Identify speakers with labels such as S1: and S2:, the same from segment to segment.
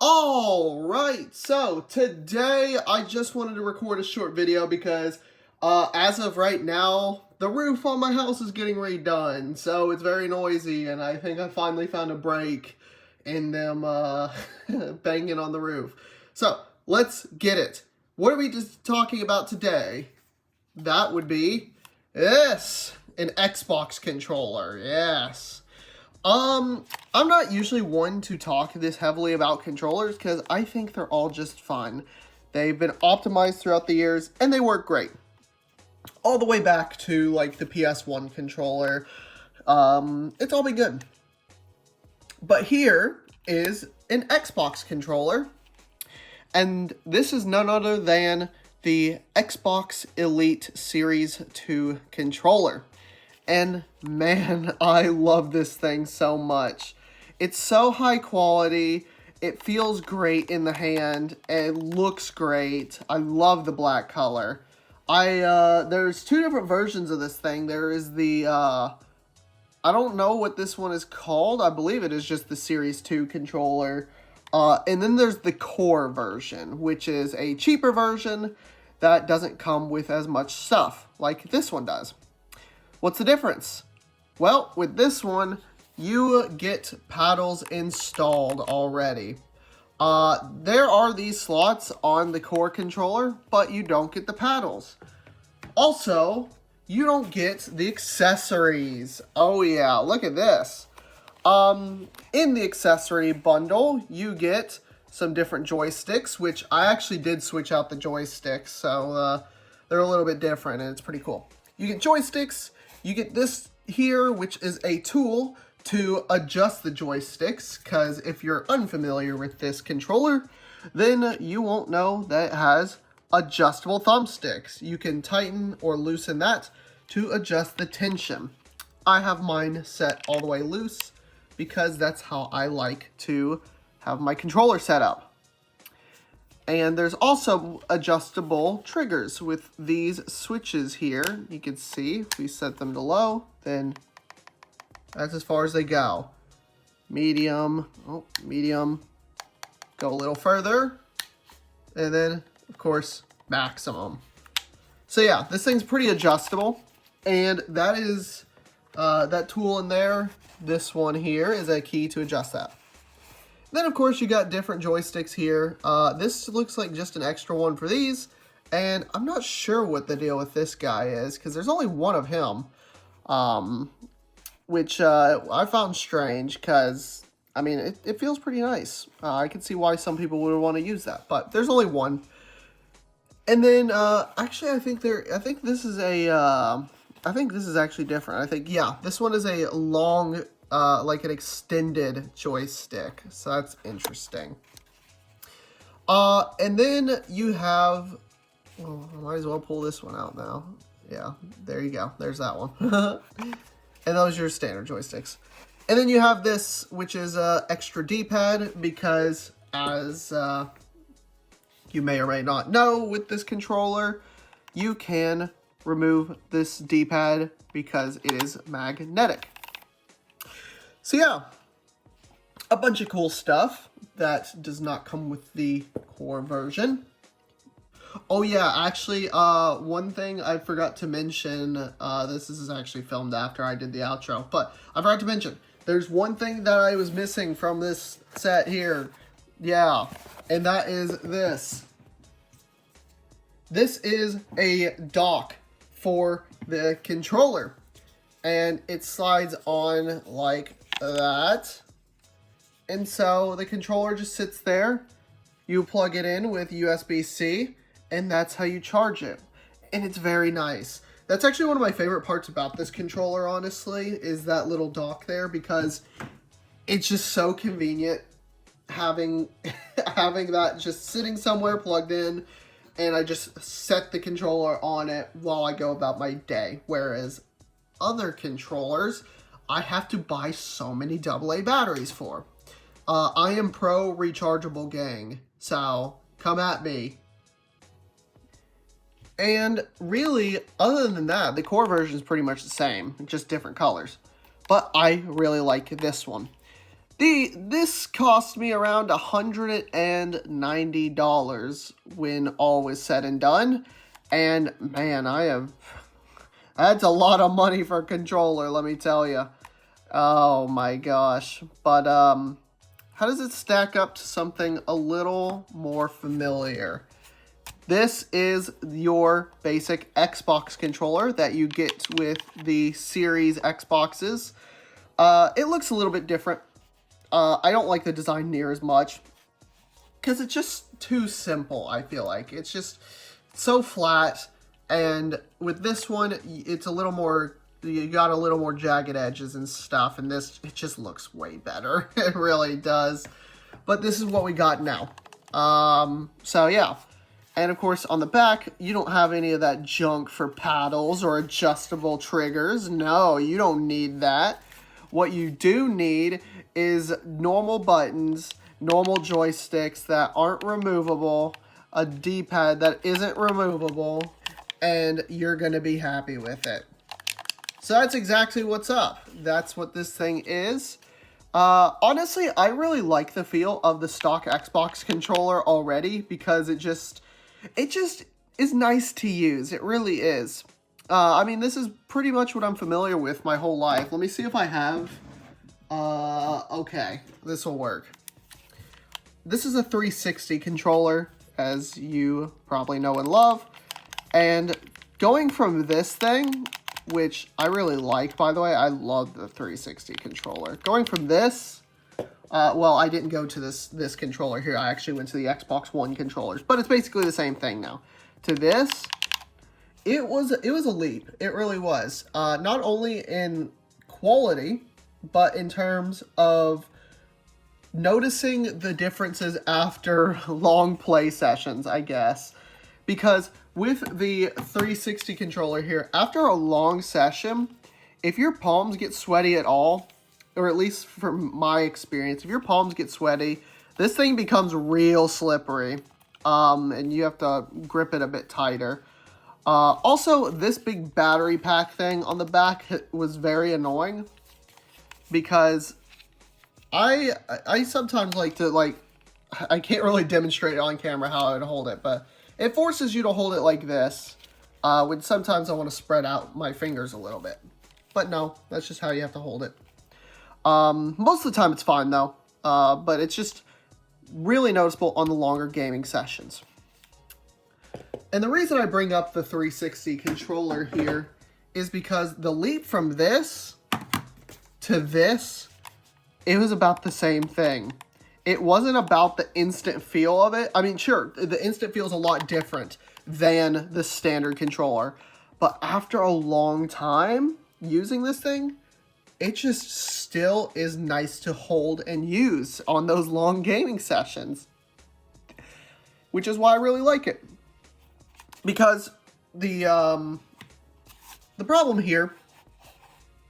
S1: All right, so today I just wanted to record a short video because as of right now, the roof on my house is getting redone, so it's very noisy, and I think I finally found a break in them banging on the roof. So let's get it. What are we just talking about today? That would be this, an Xbox controller, yes. I'm not usually one to talk this heavily about controllers because I think they're all just fun. They've been optimized throughout the years and they work great. All the way back to like the PS1 controller. It's all been good. But here is an Xbox controller. And this is none other than the Xbox Elite Series 2 controller. And man, I love this thing so much. It's so high quality. It feels great in the hand. It looks great. I love the black color. There's two different versions of this thing. There is the, I don't know what this one is called. I believe it is just the Series 2 controller. And then there's the Core version, which is a cheaper version that doesn't come with as much stuff like this one does. What's the difference? Well, with this one, you get paddles installed already. There are these slots on the Core controller, but you don't get the paddles. Also, you don't get the accessories. Oh yeah, look at this. In the accessory bundle, you get some different joysticks, which I actually did switch out the joysticks, so they're a little bit different, and it's pretty cool. You get joysticks. You get this here, which is a tool to adjust the joysticks, because if you're unfamiliar with this controller, then you won't know that it has adjustable thumbsticks. You can tighten or loosen that to adjust the tension. I have mine set all the way loose because that's how I like to have my controller set up. And there's also adjustable triggers with these switches here. You can see if we set them to low, then that's as far as they go. Medium, medium, go a little further, and then, of course, maximum. So yeah, this thing's pretty adjustable, and that is, that tool in there, this one here, is a key to adjust that. Then, of course, you got different joysticks here. This looks like just an extra one for these. And I'm not sure what the deal with this guy is, because there's only one of him. Which I found strange, because, I mean, it feels pretty nice. I can see why some people would want to use that, but there's only one. And then, actually, I think this is actually different. Yeah, this one is a long, like an extended joystick, so that's interesting. And then you have, oh, I might as well pull this one out now. Yeah, there you go. There's that one. And those are your standard joysticks. And then you have this, which is a extra D-pad, because as you may or may not know, with this controller, you can remove this D-pad because it is magnetic. So yeah, a bunch of cool stuff that does not come with the Core version. Oh yeah, actually, one thing I forgot to mention, this is actually filmed after I did the outro, but I forgot to mention, there's one thing that I was missing from this set here. Yeah, and that is this. This is a dock for the controller, and it slides on like that, and so the controller just sits there. You plug it in with USB-C, and that's how you charge it, and it's very nice. That's actually one of my favorite parts about this controller, honestly, is that little dock there, because it's just so convenient having that just sitting somewhere plugged in, and I just set the controller on it while I go about my day, whereas other controllers I have to buy so many AA batteries for. I am pro rechargeable gang, so come at me. And really, other than that, the Core version is pretty much the same, just different colors. But I really like this one. This cost me around $190 when all was said and done. And man, that's a lot of money for a controller, let me tell you. Oh my gosh. But how does it stack up to something a little more familiar? This is your basic Xbox controller that you get with the Series Xboxes. It looks a little bit different. I don't like the design near as much because it's just too simple, I feel like. It's just so flat, and with this one, it's a little more, you got a little more jagged edges and stuff, and this, it just looks way better. It really does. But this is what we got now. So yeah. And of course, on the back, you don't have any of that junk for paddles or adjustable triggers. No, you don't need that. What you do need is normal buttons, normal joysticks that aren't removable, a D-pad that isn't removable, and you're going to be happy with it. So that's exactly what's up. That's what this thing is. Honestly, I really like the feel of the stock Xbox controller already because it just is nice to use. It really is. I mean, this is pretty much what I'm familiar with my whole life. Let me see if I have... okay, this will work. This is a 360 controller, as you probably know and love. And going from this thing, which I really like, by the way, I love the 360 controller. Going from this, well, I didn't go to this controller here. I actually went to the Xbox One controllers, but it's basically the same thing now. To this, it was a leap. It really was. Not only in quality, but in terms of noticing the differences after long play sessions, I guess. Because with the 360 controller here, after a long session, if your palms get sweaty at all, or at least from my experience, if your palms get sweaty, this thing becomes real slippery, and you have to grip it a bit tighter. Also, this big battery pack thing on the back was very annoying, because I sometimes like to, I can't really demonstrate on camera how I would hold it, but it forces you to hold it like this, when sometimes I want to spread out my fingers a little bit. But no, that's just how you have to hold it. Most of the time it's fine though, but it's just really noticeable on the longer gaming sessions. And the reason I bring up the 360 controller here is because the leap from this to this, it was about the same thing. It wasn't about the instant feel of it. I mean, sure, the instant feel is a lot different than the standard controller. But after a long time using this thing, it just still is nice to hold and use on those long gaming sessions. Which is why I really like it. Because the problem here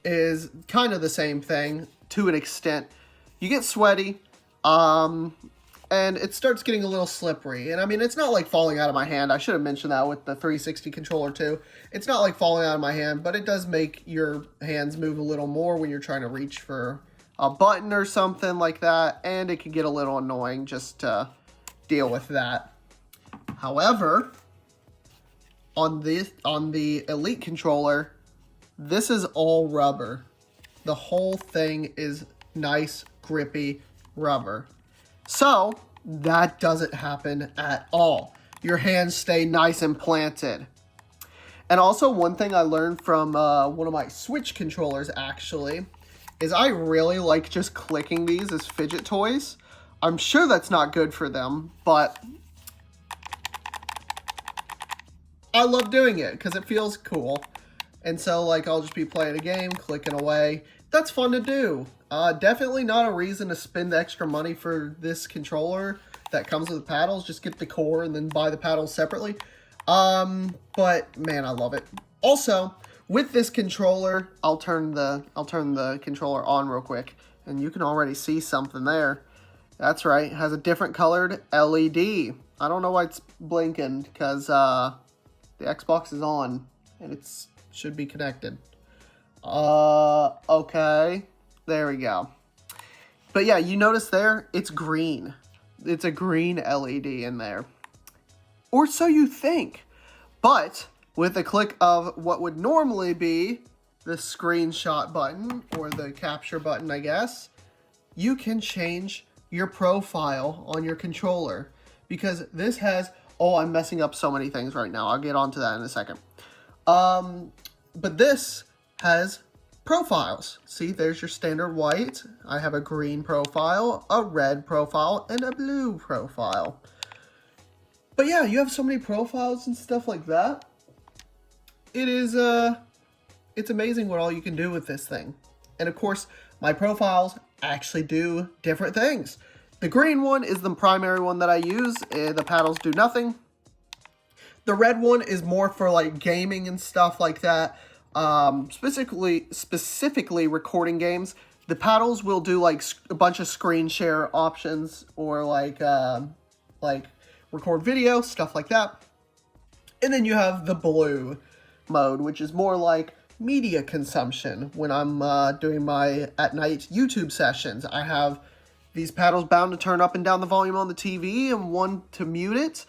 S1: is kind of the same thing to an extent. You get sweaty, and it starts getting a little slippery. And I mean, it's not like falling out of my hand. I should have mentioned that with the 360 controller too. It's not like falling out of my hand, but it does make your hands move a little more when you're trying to reach for a button or something like that. And it can get a little annoying just to deal with that. However, on the Elite controller, this is all rubber. The whole thing is nice, grippy rubber. So, that doesn't happen at all. Your hands stay nice and planted. And also, one thing I learned from one of my Switch controllers, actually, is I really like just clicking these as fidget toys. I'm sure that's not good for them, but I love doing it because it feels cool. And so, like, I'll just be playing a game, clicking away. That's fun to do. Definitely not a reason to spend extra money for this controller that comes with the paddles. Just get the core and then buy the paddles separately. But man, I love it. Also, with this controller, I'll turn the controller on real quick, and you can already see something there. That's right, it has a different colored LED. I don't know why it's blinking, because the Xbox is on, and it's should be connected. Okay, there we go. But yeah, you notice there, it's green. It's a green LED in there. Or so you think. But with a click of what would normally be the screenshot button, or the capture button, I guess, you can change your profile on your controller. Because this has, oh, I'm messing up so many things right now. I'll get onto that in a second. But this has profiles. See, there's your standard white. I have a green profile, a red profile, and a blue profile. But yeah, you have so many profiles and stuff like that. It is, it's amazing what all you can do with this thing. And of course, my profiles actually do different things. The green one is the primary one that I use. The paddles do nothing. The red one is more for like gaming and stuff like that. Specifically recording games. The paddles will do like a bunch of screen share options, or like record video, stuff like that. And then you have the blue mode, which is more like media consumption. When I'm doing my at night YouTube sessions, I have these paddles bound to turn up and down the volume on the TV, and one to mute it,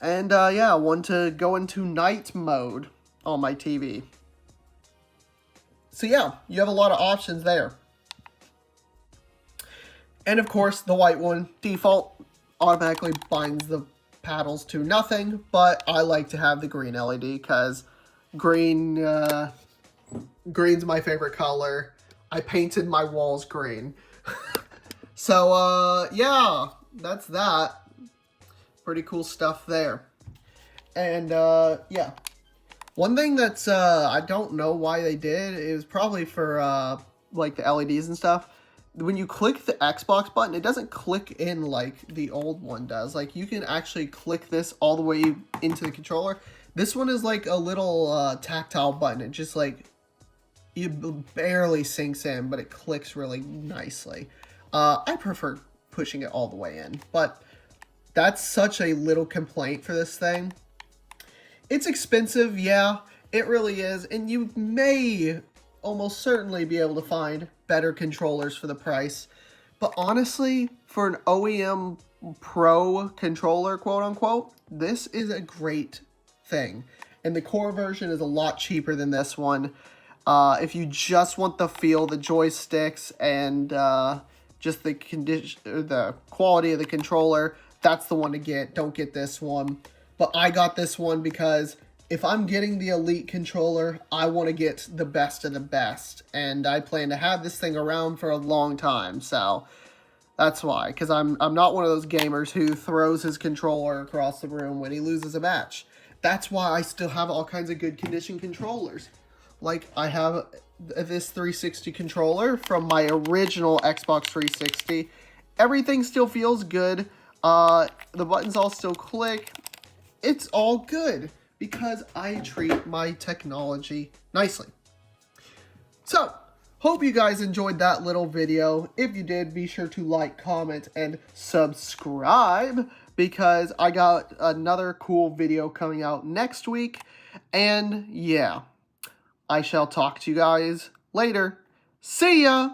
S1: and yeah, one to go into night mode on my TV. So yeah, you have a lot of options there. And of course, the white one, default, automatically binds the paddles to nothing, but I like to have the green LED because green's my favorite color. I painted my walls green. So, yeah, that's that. Pretty cool stuff there. And, yeah. One thing that's, I don't know why they did, is probably for, like, the LEDs and stuff. When you click the Xbox button, it doesn't click in like the old one does. Like, you can actually click this all the way into the controller. This one is like a little tactile button. It just like, it barely sinks in, but it clicks really nicely. I prefer pushing it all the way in, but that's such a little complaint for this thing. It's expensive, yeah, it really is, and you may almost certainly be able to find better controllers for the price. But honestly, for an OEM Pro controller, quote unquote, this is a great thing. And the core version is a lot cheaper than this one. If you just want the feel, the joysticks, and just the quality of the controller, that's the one to get. Don't get this one. But I got this one because if I'm getting the Elite controller, I want to get the best of the best. And I plan to have this thing around for a long time. So that's why. Because I'm not one of those gamers who throws his controller across the room when he loses a match. That's why I still have all kinds of good condition controllers. Like, I have this 360 controller from my original Xbox 360. Everything still feels good. The buttons all still click. It's all good because I treat my technology nicely. So, hope you guys enjoyed that little video. If you did, be sure to like, comment, and subscribe because I got another cool video coming out next week. And yeah, I shall talk to you guys later. See ya!